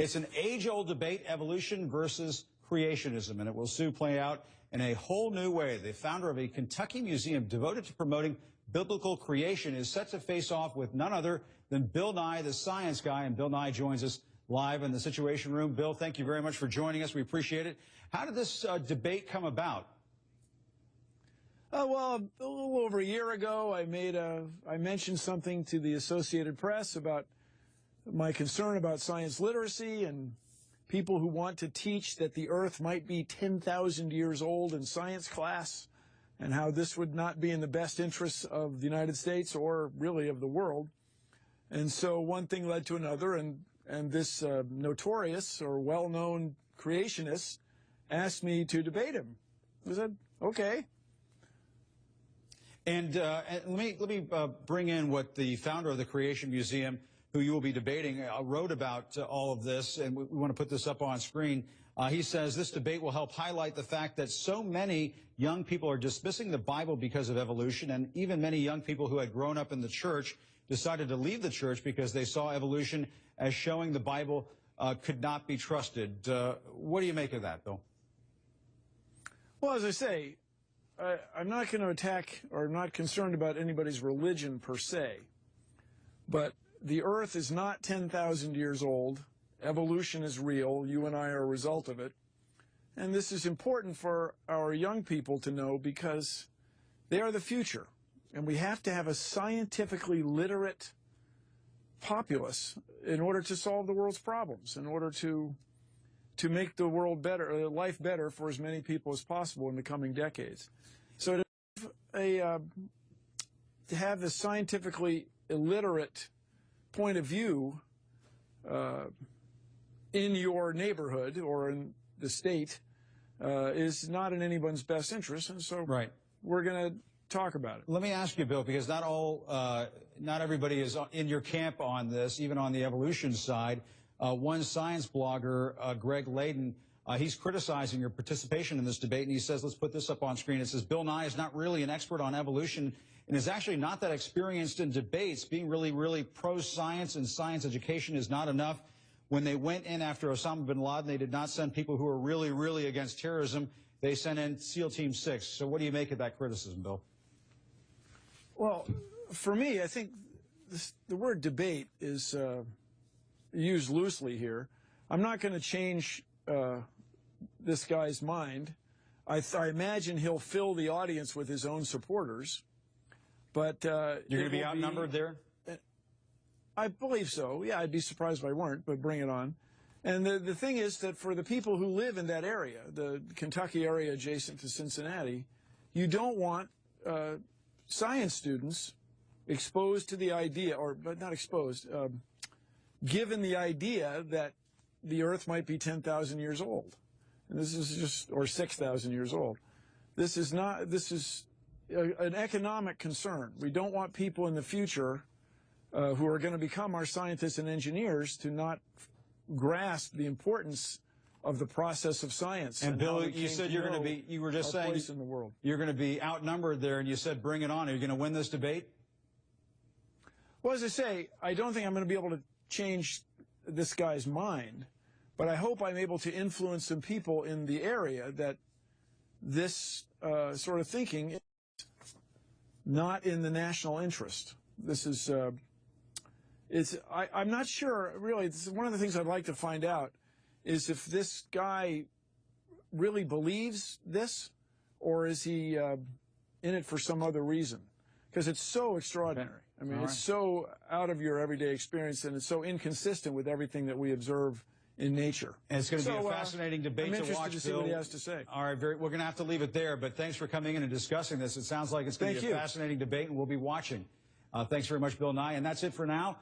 It's an age-old debate, evolution versus creationism, and it will soon play out in a whole new way. The founder of a Kentucky museum devoted to promoting biblical creation is set to face off with none other than Bill Nye, the science guy, and Bill Nye joins us live in the Situation Room. Bill, thank you very much for joining us. We appreciate it. How did this debate come about? Well, a little over a year ago, I mentioned something to the Associated Press about my concern about science literacy and people who want to teach that the Earth might be 10,000 years old in science class, and how this would not be in the best interests of the United States or really of the world. And so one thing led to another, and this notorious or well-known creationist asked me to debate him. I said, okay. And let me bring in what the founder of the Creation Museum, who you will be debating, wrote about all of this, and we want to put this up on screen. He says this debate will help highlight the fact that so many young people are dismissing the Bible because of evolution, and even many young people who had grown up in the church decided to leave the church because they saw evolution as showing the Bible could not be trusted. What do you make of that, Bill? Well, as I say, I'm not going to attack, or I'm not concerned about anybody's religion per se, but the Earth is not 10,000 years old. Evolution is real. You and I are a result of it. And this is important for our young people to know because they are the future. And we have to have a scientifically literate populace in order to solve the world's problems, in order to make the world better, or life better for as many people as possible in the coming decades. So to have the scientifically illiterate point of view in your neighborhood or in the state is not in anyone's best interest, and so we're going to talk about it. Let me ask you, Bill, because not everybody is in your camp on this, even on the evolution side. One science blogger, Greg Layden, he's criticizing your participation in this debate, and he says, let's put this up on screen. It says, Bill Nye is not really an expert on evolution and is actually not that experienced in debates. Being really pro-science and science education is not enough. When they went in after Osama bin Laden, they did not send people who were really against terrorism. They sent in SEAL Team 6. So what do you make of that criticism, Bill? Well, for me, I think the word debate is used loosely here. I'm not going to change this guy's mind. I imagine he'll fill the audience with his own supporters. But you're going to be outnumbered there? I believe so. Yeah, I'd be surprised if I weren't, but bring it on. And the thing is that for the people who live in that area, the Kentucky area adjacent to Cincinnati, you don't want science students exposed to the idea, but not exposed, given the idea that the Earth might be 10,000 years old. And this is just, or 6,000 years old. This is an economic concern. We don't want people in the future who are going to become our scientists and engineers to not grasp the importance of the process of science. And Bill, you said you're going to be, you were just saying in the world. You're going to be outnumbered there, and you said bring it on. Are you going to win this debate? Well, as I say, I don't think I'm going to be able to change this guy's mind, but I hope I'm able to influence some people in the area that this sort of thinking is not in the national interest. This is, I'm not sure, really, this is one of the things I'd like to find out is if this guy really believes this, or is he in it for some other reason? Because it's so extraordinary. I mean, it's so out of your everyday experience, and it's so inconsistent with everything that we observe in nature. And it's going to be a fascinating debate to watch, I'm interested to see what he has to say. All right, we're going to have to leave it there, but thanks for coming in and discussing this. It sounds like it's going to be a fascinating debate, and we'll be watching. Thanks very much, Bill Nye. And that's it for now.